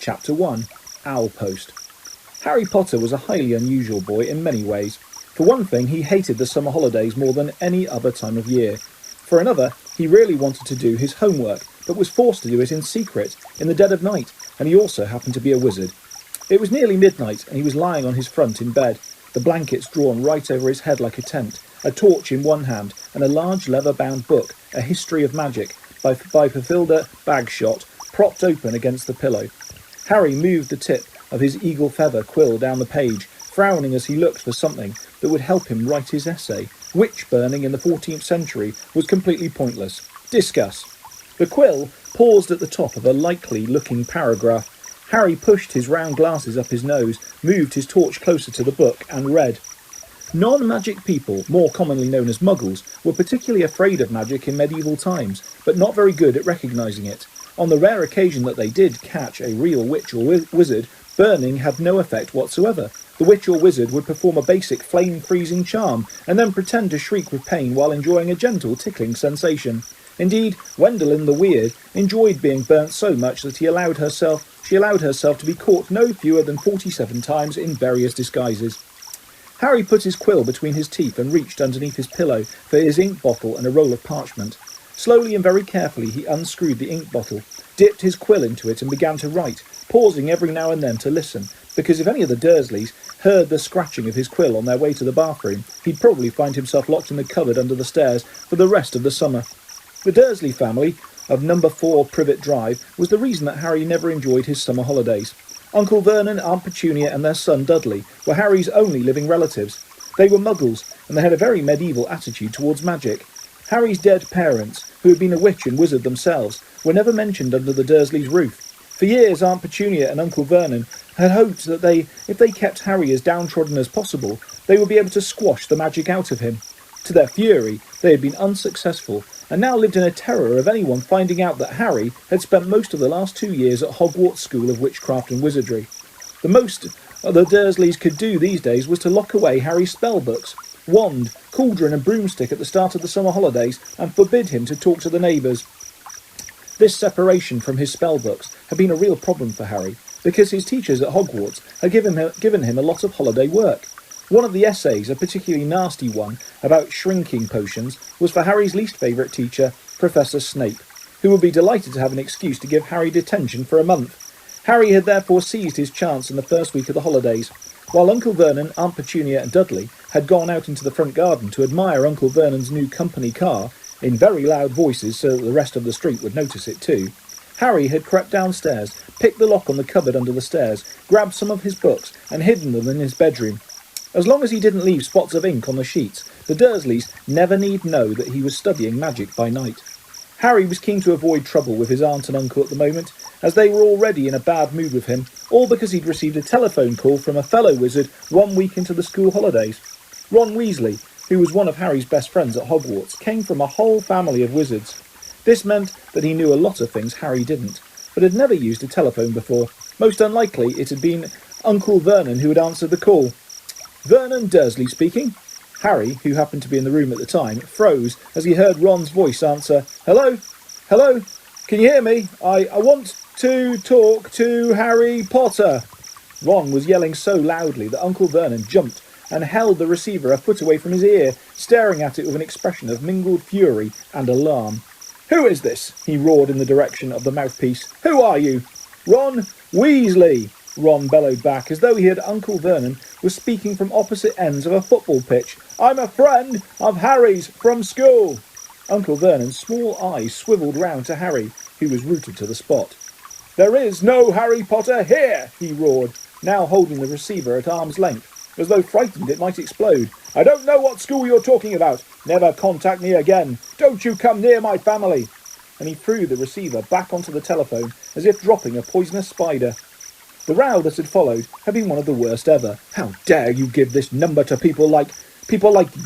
Chapter 1. Owl Post. Harry Potter was a highly unusual boy in many ways. For one thing, he hated the summer holidays more than any other time of year. For another, he really wanted to do his homework, but was forced to do it in secret, in the dead of night, and he also happened to be a wizard. It was nearly midnight, and he was lying on his front in bed, the blankets drawn right over his head like a tent, a torch in one hand, and a large leather-bound book, A History of Magic, by Perfilda Bagshot, propped open against the pillow. Harry moved the tip of his eagle feather quill down the page, frowning as he looked for something that would help him write his essay. Witch burning in the 14th century was completely pointless. Discuss. The quill paused at the top of a likely-looking paragraph. Harry pushed his round glasses up his nose, moved his torch closer to the book, and read. Non-magic people, more commonly known as muggles, were particularly afraid of magic in medieval times, but not very good at recognising it. On the rare occasion that they did catch a real witch or wizard, burning had no effect whatsoever. The witch or wizard would perform a basic flame-freezing charm, and then pretend to shriek with pain while enjoying a gentle tickling sensation. Indeed, Gwendolen the Weird enjoyed being burnt so much that she allowed herself to be caught no fewer than 47 times in various disguises. Harry put his quill between his teeth and reached underneath his pillow for his ink bottle and a roll of parchment. Slowly and very carefully he unscrewed the ink bottle, dipped his quill into it and began to write, pausing every now and then to listen, because if any of the Dursleys heard the scratching of his quill on their way to the bathroom, he'd probably find himself locked in the cupboard under the stairs for the rest of the summer. The Dursley family of number 4 Privet Drive was the reason that Harry never enjoyed his summer holidays. Uncle Vernon, Aunt Petunia and their son Dudley were Harry's only living relatives. They were muggles, and they had a very medieval attitude towards magic. Harry's dead parents, who had been a witch and wizard themselves, were never mentioned under the Dursleys' roof. For years, Aunt Petunia and Uncle Vernon had hoped that if they kept Harry as downtrodden as possible, they would be able to squash the magic out of him. To their fury, they had been unsuccessful, and now lived in a terror of anyone finding out that Harry had spent most of the last 2 years at Hogwarts School of Witchcraft and Wizardry. The most the Dursleys could do these days was to lock away Harry's spellbooks, wand, cauldron and broomstick at the start of the summer holidays, and forbid him to talk to the neighbours. This separation from his spellbooks had been a real problem for Harry, because his teachers at Hogwarts had given him a lot of holiday work. One of the essays, a particularly nasty one, about shrinking potions, was for Harry's least favourite teacher, Professor Snape, who would be delighted to have an excuse to give Harry detention for a month. Harry had therefore seized his chance in the first week of the holidays. While Uncle Vernon, Aunt Petunia and Dudley had gone out into the front garden to admire Uncle Vernon's new company car, in very loud voices so that the rest of the street would notice it too, Harry had crept downstairs, picked the lock on the cupboard under the stairs, grabbed some of his books and hidden them in his bedroom. As long as he didn't leave spots of ink on the sheets, the Dursleys never need know that he was studying magic by night. Harry was keen to avoid trouble with his aunt and uncle at the moment, as they were already in a bad mood with him, all because he'd received a telephone call from a fellow wizard 1 week into the school holidays. Ron Weasley, who was one of Harry's best friends at Hogwarts, came from a whole family of wizards. This meant that he knew a lot of things Harry didn't, but had never used a telephone before. Most unlikely it had been Uncle Vernon who had answered the call. Vernon Dursley speaking. Harry, who happened to be in the room at the time, froze as he heard Ron's voice answer, "Hello? Hello? Can you hear me? I want to talk to Harry Potter." Ron was yelling so loudly that Uncle Vernon jumped and held the receiver a foot away from his ear, staring at it with an expression of mingled fury and alarm. "Who is this?" he roared in the direction of the mouthpiece. "Who are you?" "Ron Weasley," Ron bellowed back, as though he heard Uncle Vernon was speaking from opposite ends of a football pitch. "I'm a friend of Harry's from school." Uncle Vernon's small eyes swivelled round to Harry, who was rooted to the spot. "There is no Harry Potter here," he roared, now holding the receiver at arm's length, as though frightened it might explode. "I don't know what school you're talking about. Never contact me again. Don't you come near my family." And he threw the receiver back onto the telephone, as if dropping a poisonous spider. The row that had followed had been one of the worst ever. "How dare you give this number to people like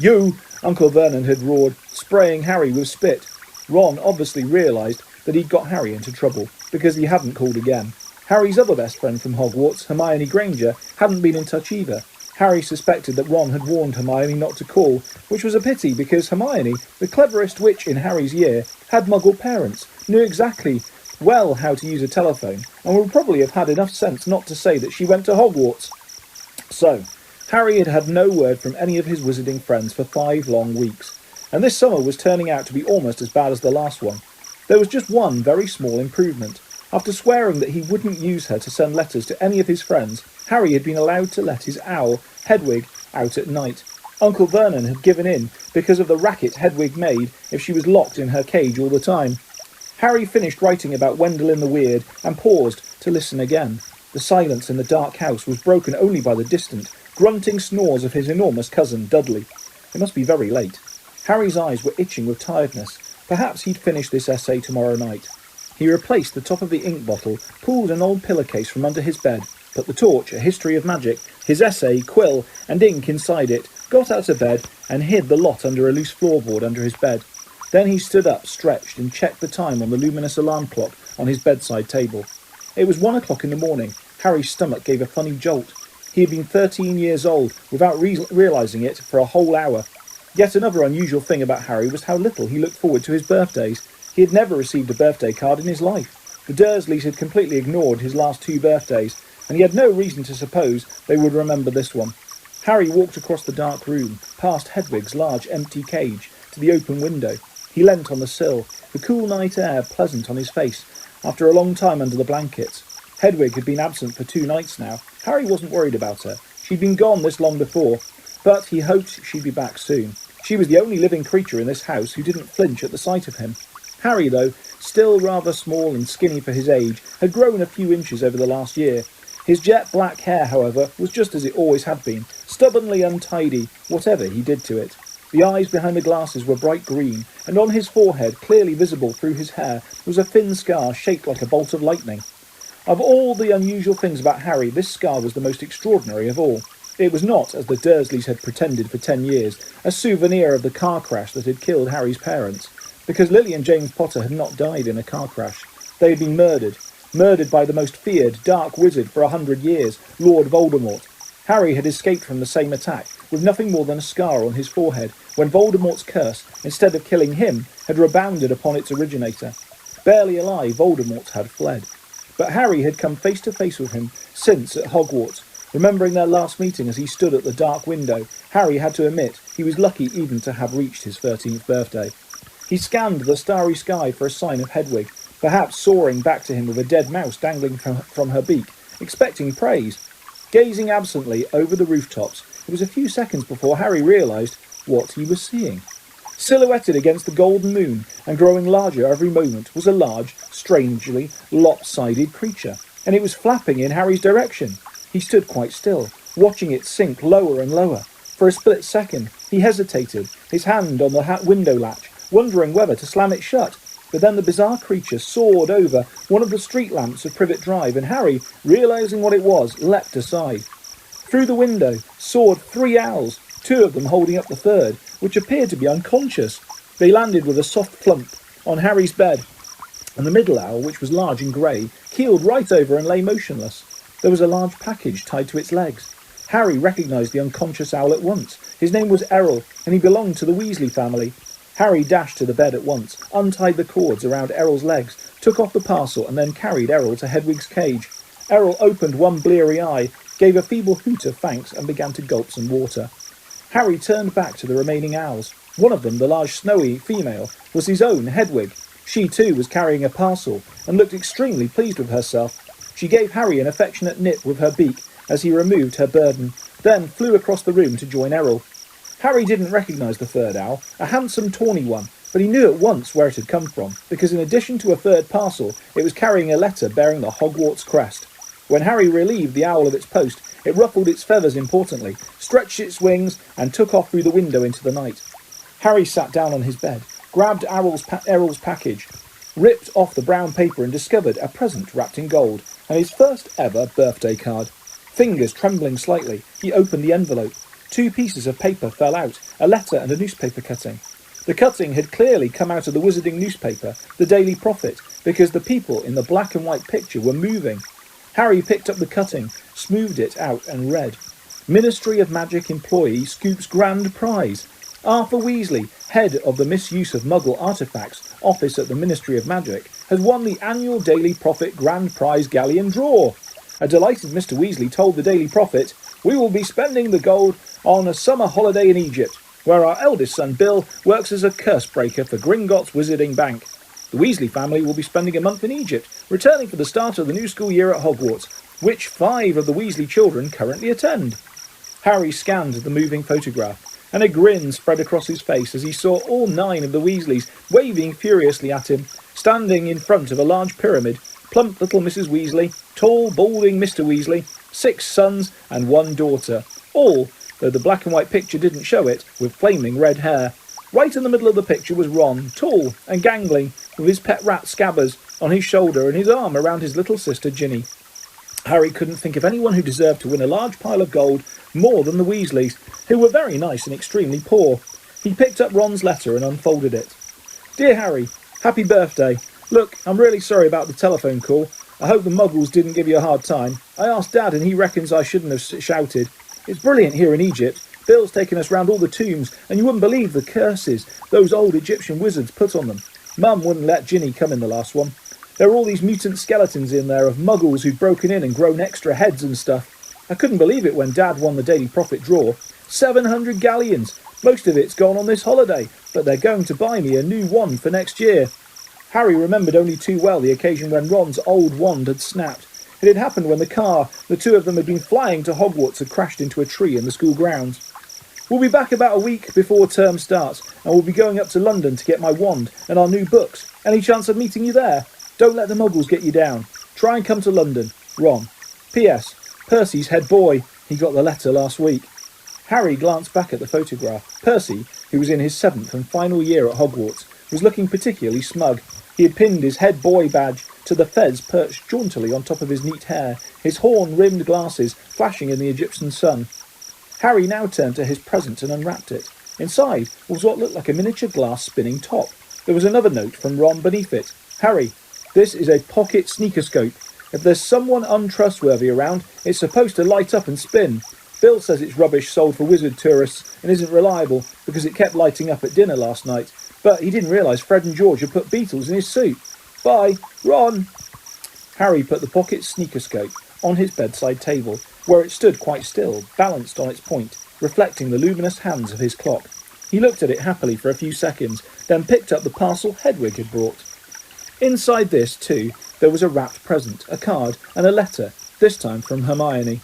you?" Uncle Vernon had roared, spraying Harry with spit. Ron obviously realised that he'd got Harry into trouble, because he hadn't called again. Harry's other best friend from Hogwarts, Hermione Granger, hadn't been in touch either. Harry suspected that Ron had warned Hermione not to call, which was a pity because Hermione, the cleverest witch in Harry's year, had Muggle parents, knew exactly well how to use a telephone and would probably have had enough sense not to say that she went to Hogwarts. So, Harry had had no word from any of his wizarding friends for 5 long weeks, and this summer was turning out to be almost as bad as the last one. There was just one very small improvement. After swearing that he wouldn't use her to send letters to any of his friends, Harry had been allowed to let his owl, Hedwig, out at night. Uncle Vernon had given in because of the racket Hedwig made if she was locked in her cage all the time. Harry finished writing about Wendell in the Weird and paused to listen again. The silence in the dark house was broken only by the distant, grunting snores of his enormous cousin, Dudley. It must be very late. Harry's eyes were itching with tiredness. Perhaps he'd finish this essay tomorrow night. He replaced the top of the ink bottle, pulled an old pillowcase from under his bed, put the torch, a history of magic, his essay, quill, and ink inside it, got out of bed, and hid the lot under a loose floorboard under his bed. Then he stood up, stretched, and checked the time on the luminous alarm clock on his bedside table. It was 1 o'clock in the morning. Harry's stomach gave a funny jolt. He had been 13 years old, without realising it, for a whole hour. Yet another unusual thing about Harry was how little he looked forward to his birthdays. He had never received a birthday card in his life. The Dursleys had completely ignored his last 2 birthdays, and he had no reason to suppose they would remember this one. Harry walked across the dark room, past Hedwig's large empty cage, to the open window. He leant on the sill, the cool night air pleasant on his face, after a long time under the blankets. Hedwig had been absent for 2 nights now. Harry wasn't worried about her. She'd been gone this long before, but he hoped she'd be back soon. She was the only living creature in this house who didn't flinch at the sight of him. Harry, though, still rather small and skinny for his age, had grown a few inches over the last year. His jet black hair, however, was just as it always had been, stubbornly untidy, whatever he did to it. The eyes behind the glasses were bright green, and on his forehead, clearly visible through his hair, was a thin scar shaped like a bolt of lightning. Of all the unusual things about Harry, this scar was the most extraordinary of all. It was not, as the Dursleys had pretended for 10 years, a souvenir of the car crash that had killed Harry's parents, because Lily and James Potter had not died in a car crash. They had been murdered by the most feared dark wizard for 100 years, Lord Voldemort. Harry had escaped from the same attack, with nothing more than a scar on his forehead, when Voldemort's curse, instead of killing him, had rebounded upon its originator. Barely alive, Voldemort had fled. But Harry had come face to face with him since at Hogwarts. Remembering their last meeting as he stood at the dark window, Harry had to admit he was lucky even to have reached his 13th birthday. He scanned the starry sky for a sign of Hedwig, perhaps soaring back to him with a dead mouse dangling from her beak, expecting praise. Gazing absently over the rooftops, it was a few seconds before Harry realised what he was seeing. Silhouetted against the golden moon and growing larger every moment was a large, strangely lopsided creature, and it was flapping in Harry's direction. He stood quite still, watching it sink lower and lower. For a split second, he hesitated, his hand on the window latch, wondering whether to slam it shut. But then the bizarre creature soared over one of the street lamps of Privet Drive, and Harry, realising what it was, leapt aside. Through the window soared 3 owls, 2 of them holding up the third, which appeared to be unconscious. They landed with a soft plump on Harry's bed, and the middle owl, which was large and grey, keeled right over and lay motionless. There was a large package tied to its legs. Harry recognised the unconscious owl at once. His name was Errol, and he belonged to the Weasley family. Harry dashed to the bed at once, untied the cords around Errol's legs, took off the parcel, and then carried Errol to Hedwig's cage. Errol opened one bleary eye, gave a feeble hoot of thanks, and began to gulp some water. Harry turned back to the remaining owls. One of them, the large snowy female, was his own Hedwig. She too was carrying a parcel, and looked extremely pleased with herself. She gave Harry an affectionate nip with her beak as he removed her burden, then flew across the room to join Errol. Harry didn't recognise the third owl, a handsome tawny one, but he knew at once where it had come from, because in addition to a third parcel, it was carrying a letter bearing the Hogwarts crest. When Harry relieved the owl of its post, it ruffled its feathers importantly, stretched its wings, and took off through the window into the night. Harry sat down on his bed, grabbed Errol's package, ripped off the brown paper and discovered a present wrapped in gold, and his first ever birthday card. Fingers trembling slightly, he opened the envelope. 2 pieces of paper fell out, a letter and a newspaper cutting. The cutting had clearly come out of the wizarding newspaper, the Daily Prophet, because the people in the black and white picture were moving. Harry picked up the cutting, smoothed it out and read, "Ministry of Magic employee scoops grand prize. Arthur Weasley, head of the misuse of Muggle artefacts office at the Ministry of Magic, has won the annual Daily Prophet Grand Prize Galleon draw. A delighted Mr. Weasley told the Daily Prophet, "We will be spending the gold on a summer holiday in Egypt, where our eldest son Bill works as a curse breaker for Gringotts Wizarding Bank. The Weasley family will be spending a month in Egypt, returning for the start of the new school year at Hogwarts, which 5 of the Weasley children currently attend." Harry scanned the moving photograph, and a grin spread across his face as he saw all 9 of the Weasleys waving furiously at him, standing in front of a large pyramid. Plump little Mrs. Weasley, tall, balding Mr. Weasley, 6 sons and 1 daughter, all, though the black and white picture didn't show it, with flaming red hair. Right in the middle of the picture was Ron, tall and gangling, with his pet rat Scabbers on his shoulder and his arm around his little sister Ginny. Harry couldn't think of anyone who deserved to win a large pile of gold more than the Weasleys, who were very nice and extremely poor. He picked up Ron's letter and unfolded it. "Dear Harry, happy birthday. Look, I'm really sorry about the telephone call. I hope the Muggles didn't give you a hard time. I asked Dad and he reckons I shouldn't have shouted. It's brilliant here in Egypt. Bill's taken us round all the tombs, and you wouldn't believe the curses those old Egyptian wizards put on them. Mum wouldn't let Ginny come in the last one. There were all these mutant skeletons in there of Muggles who'd broken in and grown extra heads and stuff. I couldn't believe it when Dad won the Daily Prophet draw. 700 galleons. Most of it's gone on this holiday, but they're going to buy me a new wand for next year." Harry remembered only too well the occasion when Ron's old wand had snapped. It had happened when the car the two of them had been flying to Hogwarts had crashed into a tree in the school grounds. "We'll be back about a week before term starts, and we'll be going up to London to get my wand and our new books. Any chance of meeting you there? Don't let the Muggles get you down. Try and come to London. Ron. P.S. Percy's head boy. He got the letter last week." Harry glanced back at the photograph. Percy, who was in his 7th and final year at Hogwarts, was looking particularly smug. He had pinned his head boy badge to the fez perched jauntily on top of his neat hair, his horn-rimmed glasses flashing in the Egyptian sun. Harry now turned to his present and unwrapped it. Inside was what looked like a miniature glass spinning top. There was another note from Ron beneath it. "Harry, this is a pocket sneakoscope. If there's someone untrustworthy around, it's supposed to light up and spin. Bill says it's rubbish sold for wizard tourists and isn't reliable because it kept lighting up at dinner last night. But he didn't realise Fred and George had put beetles in his soup. Bye, Ron." Harry put the pocket sneakoscope on his bedside table, where it stood quite still, balanced on its point, reflecting the luminous hands of his clock. He looked at it happily for a few seconds, then picked up the parcel Hedwig had brought. Inside this, too, there was a wrapped present, a card, and a letter, this time from Hermione.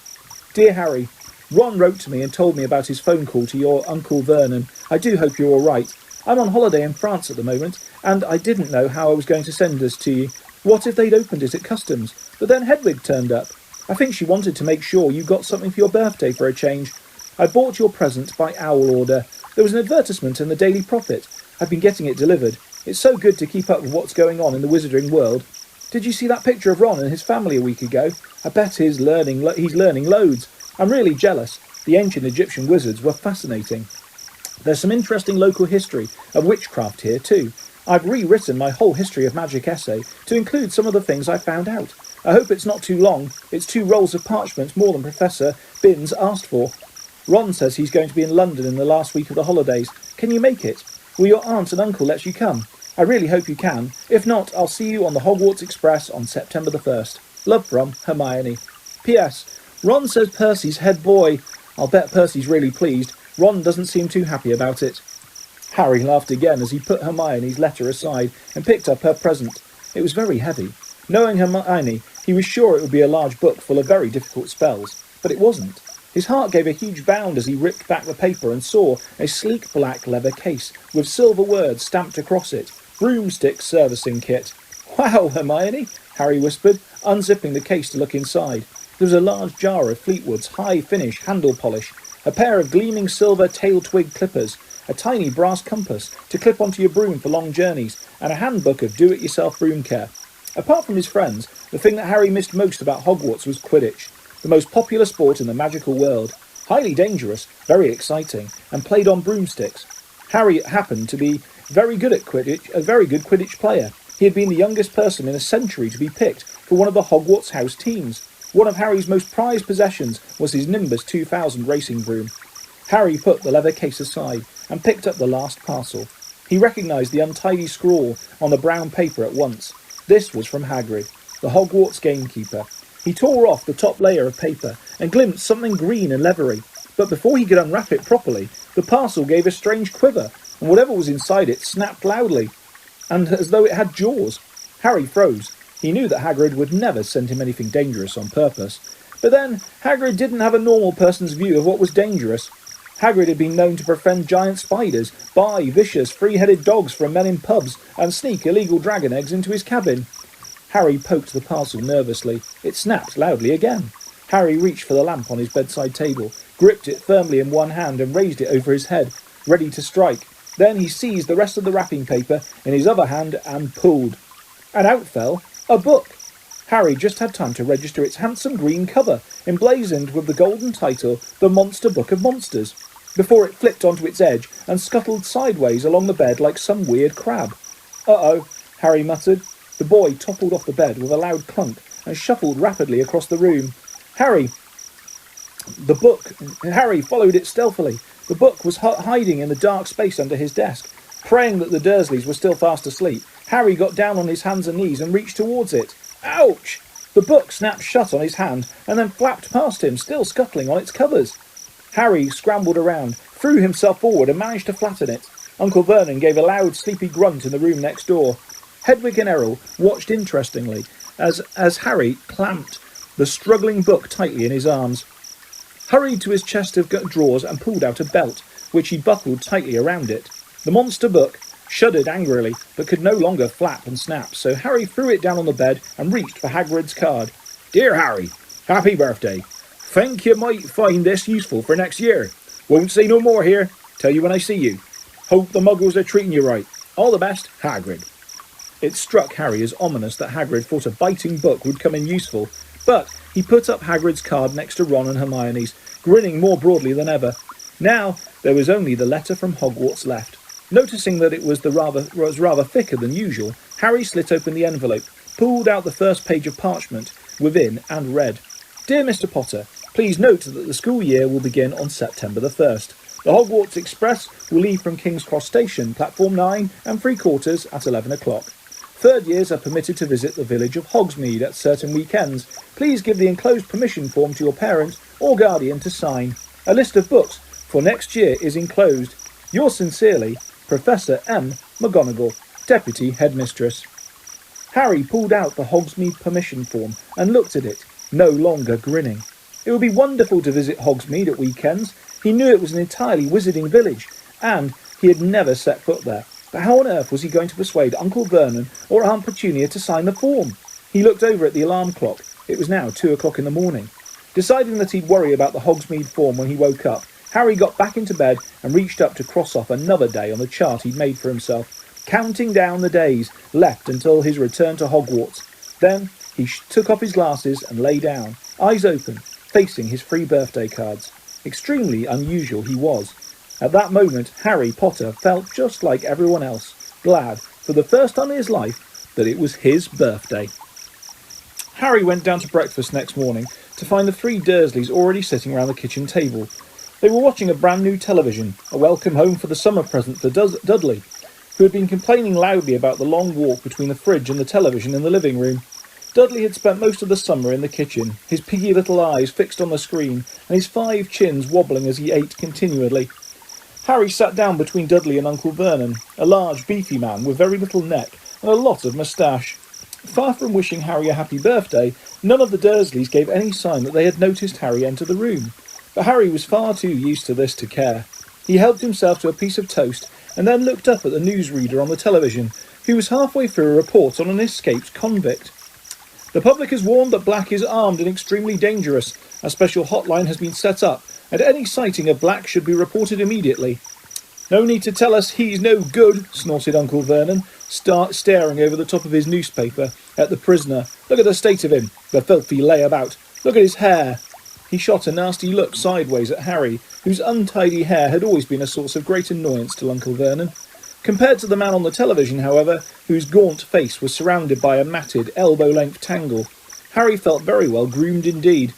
"Dear Harry, Ron wrote to me and told me about his phone call to your Uncle Vernon. I do hope you're all right. I'm on holiday in France at the moment, and I didn't know how I was going to send this to you. What if they'd opened it at customs? But then Hedwig turned up. I think she wanted to make sure you got something for your birthday for a change. I bought your present by owl order. There was an advertisement in the Daily Prophet. I've been getting it delivered. It's so good to keep up with what's going on in the wizarding world. Did you see that picture of Ron and his family a week ago? I bet he's learning loads. I'm really jealous. The ancient Egyptian wizards were fascinating. There's some interesting local history of witchcraft here too. I've rewritten my whole history of magic essay to include some of the things I found out. I hope it's not too long. It's 2 rolls of parchment more than Professor Binns asked for. Ron says he's going to be in London in the last week of the holidays. Can you make it? Will your aunt and uncle let you come? I really hope you can. If not, I'll see you on the Hogwarts Express on September the 1st. Love from Hermione. P.S. Ron says Percy's head boy. I'll bet Percy's really pleased. Ron doesn't seem too happy about it." Harry laughed again as he put Hermione's letter aside and picked up her present. It was very heavy. Knowing Hermione, he was sure it would be a large book full of very difficult spells, but it wasn't. His heart gave a huge bound as he ripped back the paper and saw a sleek black leather case with silver words stamped across it. "Broomstick Servicing Kit." "Wow, Hermione," Harry whispered, unzipping the case to look inside. There was a large jar of Fleetwood's high-finish handle polish, a pair of gleaming silver tail-twig clippers, a tiny brass compass to clip onto your broom for long journeys, and a handbook of do-it-yourself broom care. Apart from his friends, the thing that Harry missed most about Hogwarts was Quidditch, the most popular sport in the magical world. Highly dangerous, very exciting, and played on broomsticks. Harry happened to be very good at Quidditch, a very good Quidditch player. He had been the youngest person in a century to be picked for one of the Hogwarts house teams. One of Harry's most prized possessions was his Nimbus 2000 racing broom. Harry put the leather case aside and picked up the last parcel. He recognised the untidy scrawl on the brown paper at once. This was from Hagrid, the Hogwarts gamekeeper. He tore off the top layer of paper and glimpsed something green and leathery. But before he could unwrap it properly, the parcel gave a strange quiver, and whatever was inside it snapped loudly, and as though it had jaws. Harry froze. He knew that Hagrid would never send him anything dangerous on purpose. But then, Hagrid didn't have a normal person's view of what was dangerous. Hagrid had been known to befriend giant spiders, buy vicious, free-headed dogs from men in pubs, and sneak illegal dragon eggs into his cabin. Harry poked the parcel nervously. It snapped loudly again. Harry reached for the lamp on his bedside table, gripped it firmly in one hand and raised it over his head, ready to strike. Then he seized the rest of the wrapping paper in his other hand and pulled. And out fell a book. Harry just had time to register its handsome green cover, emblazoned with the golden title, The Monster Book of Monsters, before it flipped onto its edge and scuttled sideways along the bed like some weird crab. "Uh-oh," Harry muttered. The boy toppled off the bed with a loud clunk and shuffled rapidly across the room. Harry followed it stealthily. The book was hiding in the dark space under his desk. Praying that the Dursleys were still fast asleep, Harry got down on his hands and knees and reached towards it. Ouch! The book snapped shut on his hand and then flapped past him, still scuttling on its covers. Harry scrambled around, threw himself forward and managed to flatten it. Uncle Vernon gave a loud, sleepy grunt in the room next door. Hedwig and Errol watched interestedly as Harry clamped the struggling book tightly in his arms, hurried to his chest of drawers and pulled out a belt, which he buckled tightly around it. The monster book shuddered angrily, but could no longer flap and snap, so Harry threw it down on the bed and reached for Hagrid's card. "Dear Harry, happy birthday. Think you might find this useful for next year. Won't say no more here. Tell you when I see you. Hope the muggles are treating you right. All the best, Hagrid." It struck Harry as ominous that Hagrid thought a biting book would come in useful, but he put up Hagrid's card next to Ron and Hermione's, grinning more broadly than ever. Now there was only the letter from Hogwarts left. Noticing that it was rather thicker than usual, Harry slit open the envelope, pulled out the first page of parchment within and read, "Dear Mr. Potter, please note that the school year will begin on September the 1st. The Hogwarts Express will leave from King's Cross Station, platform 9 and 3/4 at 11 o'clock. Third years are permitted to visit the village of Hogsmeade at certain weekends. Please give the enclosed permission form to your parent or guardian to sign. A list of books for next year is enclosed. Yours sincerely, Professor M. McGonagall, Deputy Headmistress." Harry pulled out the Hogsmeade permission form and looked at it, no longer grinning. It would be wonderful to visit Hogsmeade at weekends. He knew it was an entirely wizarding village, and he had never set foot there. But how on earth was he going to persuade Uncle Vernon or Aunt Petunia to sign the form? He looked over at the alarm clock. It was now 2 o'clock in the morning. Deciding that he'd worry about the Hogsmeade form when he woke up, Harry got back into bed and reached up to cross off another day on the chart he'd made for himself, counting down the days left until his return to Hogwarts. Then he took off his glasses and lay down, eyes open, facing his 3 birthday cards. Extremely unusual he was. At that moment, Harry Potter felt just like everyone else, glad, for the first time in his life, that it was his birthday. Harry went down to breakfast next morning to find the 3 Dursleys already sitting around the kitchen table. They were watching a brand new television, a welcome home for the summer present for Dudley, who had been complaining loudly about the long walk between the fridge and the television in the living room. Dudley had spent most of the summer in the kitchen, his piggy little eyes fixed on the screen, and his 5 chins wobbling as he ate continually. Harry sat down between Dudley and Uncle Vernon, a large, beefy man with very little neck and a lot of moustache. Far from wishing Harry a happy birthday, none of the Dursleys gave any sign that they had noticed Harry enter the room. But Harry was far too used to this to care. He helped himself to a piece of toast and then looked up at the newsreader on the television, who was halfway through a report on an escaped convict. "The public is warned that Black is armed and extremely dangerous. A special hotline has been set up, and any sighting of Black should be reported immediately." "No need to tell us he's no good," snorted Uncle Vernon, staring over the top of his newspaper at the prisoner. "Look at the state of him, the filthy layabout. Look at his hair." He shot a nasty look sideways at Harry, whose untidy hair had always been a source of great annoyance to Uncle Vernon. Compared to the man on the television, however, whose gaunt face was surrounded by a matted, elbow-length tangle, Harry felt very well groomed indeed.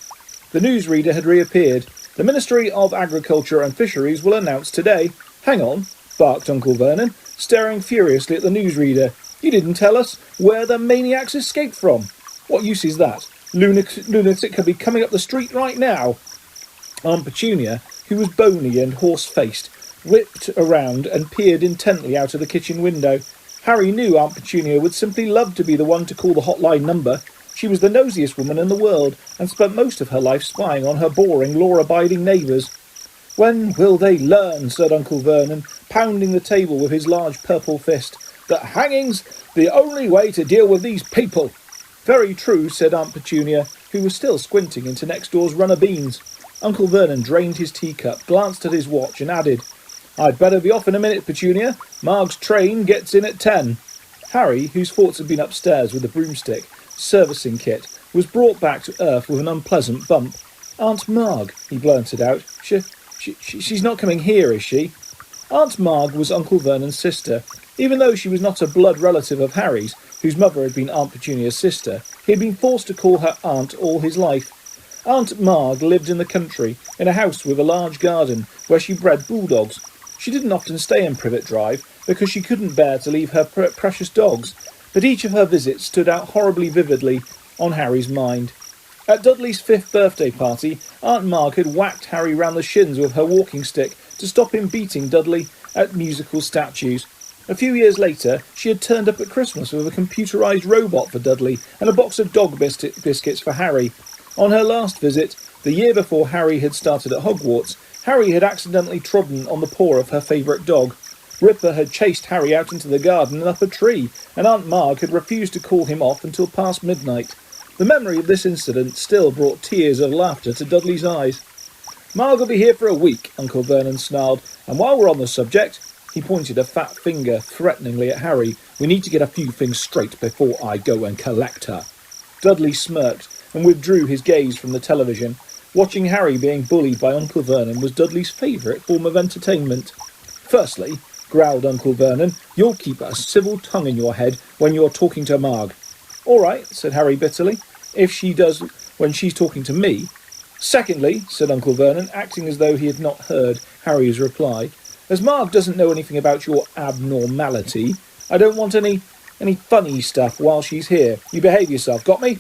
The newsreader had reappeared. "The Ministry of Agriculture and Fisheries will announce today—" "Hang on," barked Uncle Vernon, staring furiously at the newsreader. You didn't tell us where the maniacs escaped from. What use is that? Lunatic could be coming up the street right now. Aunt Petunia, who was bony and horse-faced, whipped around and peered intently out of the kitchen window. Harry knew Aunt Petunia would simply love to be the one to call the hotline number. She was the nosiest woman in the world and spent most of her life spying on her boring, law-abiding neighbours. "When will they learn," said Uncle Vernon, pounding the table with his large purple fist, "that hanging's the only way to deal with these people?" "Very true," said Aunt Petunia, who was still squinting into next door's run of beans. Uncle Vernon drained his teacup, glanced at his watch, and added, "I'd better be off in a minute, Petunia. Marg's train gets in at 10. Harry, whose thoughts had been upstairs with the broomstick servicing kit, was brought back to earth with an unpleasant bump. "Aunt Marg," he blurted out. She's not coming here, is she?" Aunt Marg was Uncle Vernon's sister. Even though she was not a blood relative of Harry's, whose mother had been Aunt Petunia's sister, he had been forced to call her aunt all his life. Aunt Marg lived in the country, in a house with a large garden, where she bred bulldogs. She didn't often stay in Privet Drive, because she couldn't bear to leave her precious dogs, but each of her visits stood out horribly vividly on Harry's mind. At Dudley's 5th birthday party, Aunt Marg had whacked Harry round the shins with her walking stick to stop him beating Dudley at musical statues. A few years later, she had turned up at Christmas with a computerised robot for Dudley and a box of dog biscuits for Harry. On her last visit, the year before Harry had started at Hogwarts, Harry had accidentally trodden on the paw of her favourite dog. Ripper had chased Harry out into the garden and up a tree, and Aunt Marg had refused to call him off until past midnight. The memory of this incident still brought tears of laughter to Dudley's eyes. "Marg will be here for a week," Uncle Vernon snarled, "and while we're on the subject," he pointed a fat finger threateningly at Harry, "we need to get a few things straight before I go and collect her." Dudley smirked and withdrew his gaze from the television. Watching Harry being bullied by Uncle Vernon was Dudley's favourite form of entertainment. "Firstly," growled Uncle Vernon, "you'll keep a civil tongue in your head when you're talking to Marg." "All right," said Harry bitterly, "if she does when she's talking to me." "Secondly," said Uncle Vernon, acting as though he had not heard Harry's reply, "as Marg doesn't know anything about your abnormality, I don't want any funny stuff while she's here. You behave yourself, got me?"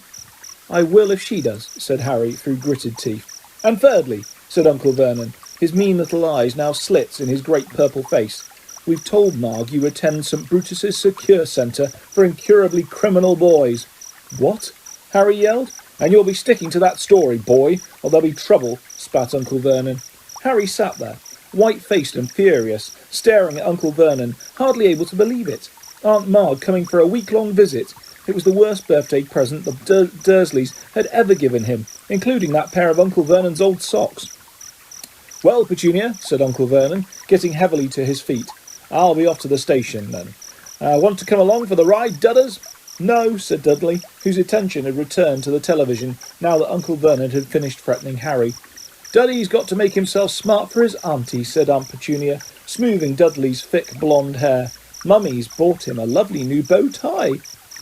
"I will if she does," said Harry through gritted teeth. "And thirdly," said Uncle Vernon, his mean little eyes now slits in his great purple face, "we've told Marg you attend St. Brutus's Secure Centre for incurably criminal boys." "What?" Harry yelled. "And you'll be sticking to that story, boy, or there'll be trouble," spat Uncle Vernon. Harry sat there, white-faced and furious, staring at Uncle Vernon, hardly able to believe it. Aunt Marg coming for a week-long visit. It was the worst birthday present the Dursleys had ever given him, including that pair of Uncle Vernon's old socks. "Well, Petunia," said Uncle Vernon, getting heavily to his feet, "I'll be off to the station, then. Want to come along for the ride, Dudders?" "No," said Dudley, whose attention had returned to the television now that Uncle Vernon had finished threatening Harry. "Dudley's got to make himself smart for his auntie," said Aunt Petunia, smoothing Dudley's thick blonde hair. "Mummy's bought him a lovely new bow tie."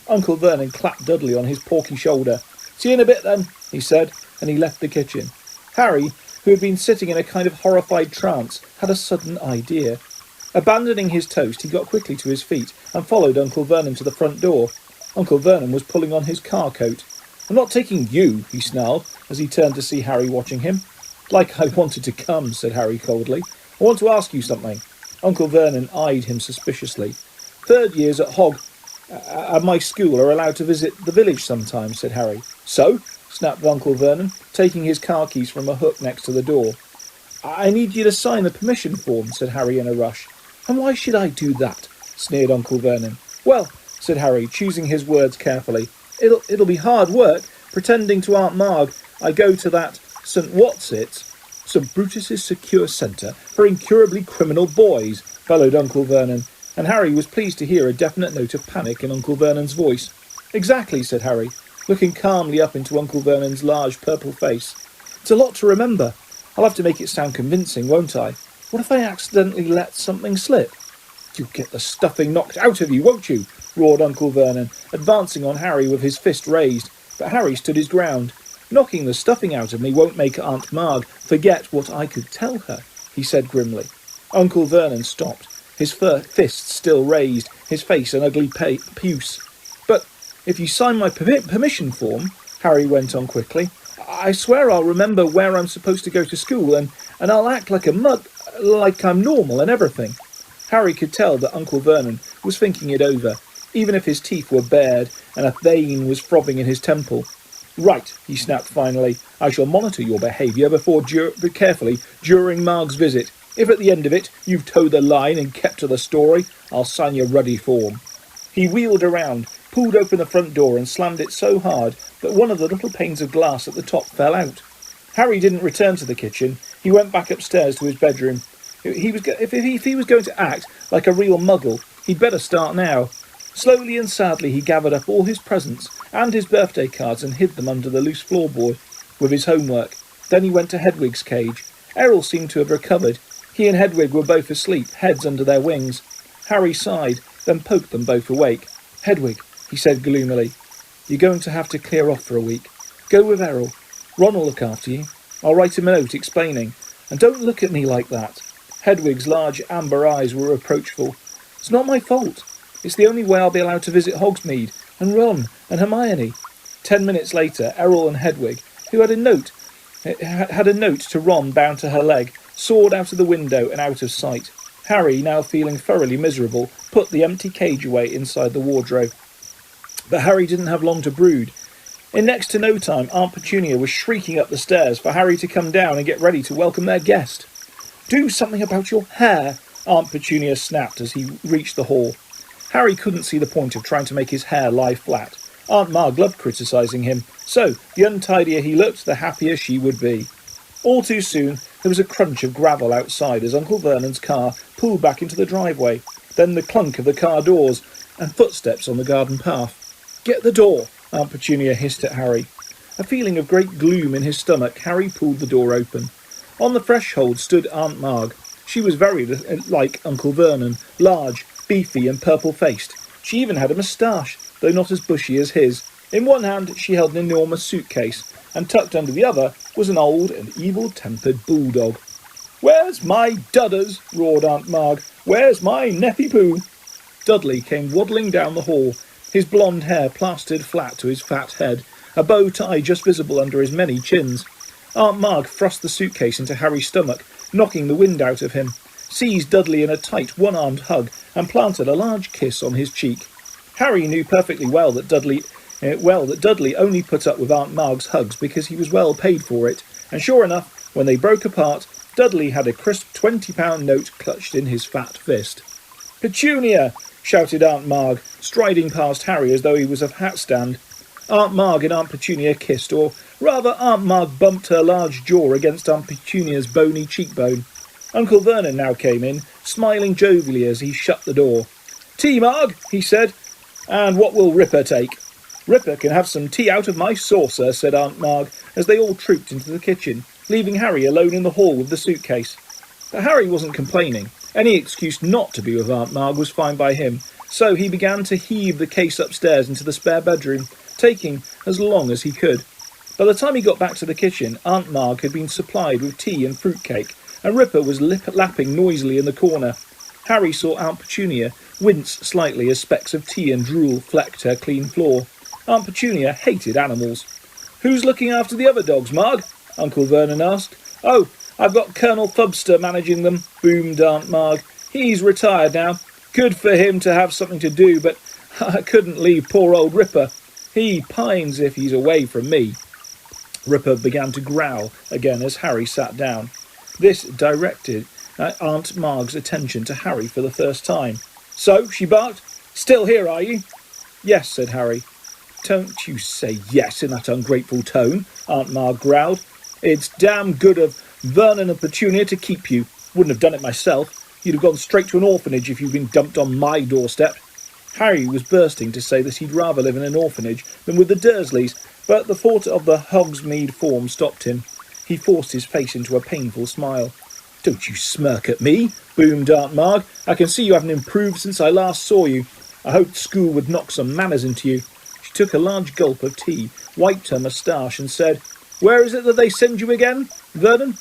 Uncle Vernon clapped Dudley on his porky shoulder. "See you in a bit, then," he said, and he left the kitchen. Harry, who had been sitting in a kind of horrified trance, had a sudden idea. Abandoning his toast, he got quickly to his feet and followed Uncle Vernon to the front door. Uncle Vernon was pulling on his car coat. "I'm not taking you," he snarled, as he turned to see Harry watching him. "Like I wanted to come," said Harry coldly. "I want to ask you something." Uncle Vernon eyed him suspiciously. "Third years at my school are allowed to visit the village sometimes," said Harry. "So?" snapped Uncle Vernon, taking his car keys from a hook next to the door. "I need you to sign the permission form," said Harry in a rush. "And why should I do that?" sneered Uncle Vernon. "Well," said Harry, choosing his words carefully, It'll be hard work, pretending to Aunt Marg I go to that St. Brutus's Secure Centre for incurably criminal boys," bellowed Uncle Vernon, and Harry was pleased to hear a definite note of panic in Uncle Vernon's voice. "Exactly," said Harry, looking calmly up into Uncle Vernon's large purple face. "It's a lot to remember. I'll have to make it sound convincing, won't I? What if I accidentally let something slip?" "You'll get the stuffing knocked out of you, won't you?" roared Uncle Vernon, advancing on Harry with his fist raised. But Harry stood his ground. "Knocking the stuffing out of me won't make Aunt Marg forget what I could tell her," he said grimly. Uncle Vernon stopped. his fists still raised, his face an ugly puce. "But if you sign my permission form," Harry went on quickly, "I swear I'll remember where I'm supposed to go to school, and I'll act like a mug, like I'm normal and everything." Harry could tell that Uncle Vernon was thinking it over, even if his teeth were bared and a vein was throbbing in his temple. "Right," he snapped finally. "I shall monitor your behaviour carefully during Marg's visit. If at the end of it you've toed the line and kept to the story, I'll sign your ruddy form." He wheeled around, pulled open the front door and slammed it so hard that one of the little panes of glass at the top fell out. Harry didn't return to the kitchen. He went back upstairs to his bedroom. If he was going to act like a real muggle, he'd better start now. Slowly and sadly he gathered up all his presents and his birthday cards and hid them under the loose floorboard with his homework. Then he went to Hedwig's cage. Errol seemed to have recovered. He and Hedwig were both asleep, heads under their wings. Harry sighed, then poked them both awake. "Hedwig," he said gloomily, "you're going to have to clear off for a week. Go with Errol. Ron will look after you. I'll write him a note explaining. And don't look at me like that." Hedwig's large amber eyes were reproachful. "It's not my fault. It's the only way I'll be allowed to visit Hogsmeade, and Ron, and Hermione." 10 minutes later, Errol and Hedwig, who had a note to Ron bound to her leg, soared out of the window and out of sight. Harry, now feeling thoroughly miserable, put the empty cage away inside the wardrobe. But Harry didn't have long to brood. In next to no time, Aunt Petunia was shrieking up the stairs for Harry to come down and get ready to welcome their guest. "Do something about your hair," Aunt Petunia snapped as he reached the hall. Harry couldn't see the point of trying to make his hair lie flat. Aunt Marg loved criticising him, so the untidier he looked, the happier she would be. All too soon, there was a crunch of gravel outside as Uncle Vernon's car pulled back into the driveway, then the clunk of the car doors and footsteps on the garden path. "Get the door," Aunt Petunia hissed at Harry. A feeling of great gloom in his stomach, Harry pulled the door open. On the threshold stood Aunt Marg. She was very like Uncle Vernon, large, beefy and purple-faced. She even had a moustache, though not as bushy as his. In one hand she held an enormous suitcase, and tucked under the other was an old and evil-tempered bulldog. "Where's my dudders?" roared Aunt Marg. "Where's my Neppy-poo?" Dudley came waddling down the hall, his blonde hair plastered flat to his fat head, a bow tie just visible under his many chins. Aunt Marg thrust the suitcase into Harry's stomach, knocking the wind out of him, seized Dudley in a tight one-armed hug, and planted a large kiss on his cheek. Harry knew perfectly well that Dudley only put up with Aunt Marg's hugs because he was well paid for it, and sure enough, when they broke apart, Dudley had a crisp £20 note clutched in his fat fist. "Petunia!" shouted Aunt Marg, striding past Harry as though he was a hat stand. Aunt Marg and Aunt Petunia kissed, or rather Aunt Marg bumped her large jaw against Aunt Petunia's bony cheekbone. Uncle Vernon now came in, smiling jovially as he shut the door. "Tea, Marg," he said. "And what will Ripper take?" "Ripper can have some tea out of my saucer," said Aunt Marg, as they all trooped into the kitchen, leaving Harry alone in the hall with the suitcase. But Harry wasn't complaining. Any excuse not to be with Aunt Marg was fine by him, so he began to heave the case upstairs into the spare bedroom, taking as long as he could. By the time he got back to the kitchen, Aunt Marg had been supplied with tea and fruitcake, and Ripper was lapping noisily in the corner. Harry saw Aunt Petunia wince slightly as specks of tea and drool flecked her clean floor. Aunt Petunia hated animals. "Who's looking after the other dogs, Marg?" Uncle Vernon asked. "Oh, I've got Colonel Fubster managing them," boomed Aunt Marg. "He's retired now. Good for him to have something to do, but I couldn't leave poor old Ripper. He pines if he's away from me." Ripper began to growl again as Harry sat down. This directed Aunt Marg's attention to Harry for the first time. "So," she barked, "still here, are you?" "Yes," said Harry. "Don't you say yes in that ungrateful tone," Aunt Marg growled. "It's damn good of Vernon and Petunia to keep you. Wouldn't have done it myself. You'd have gone straight to an orphanage if you'd been dumped on my doorstep." Harry was bursting to say that he'd rather live in an orphanage than with the Dursleys, but the thought of the Hogsmeade form stopped him. He forced his face into a painful smile. "Don't you smirk at me," boomed Aunt Marg. "I can see you haven't improved since I last saw you. I hoped school would knock some manners into you." She took a large gulp of tea, wiped her moustache and said, "Where is it that they send you again, Vernon?"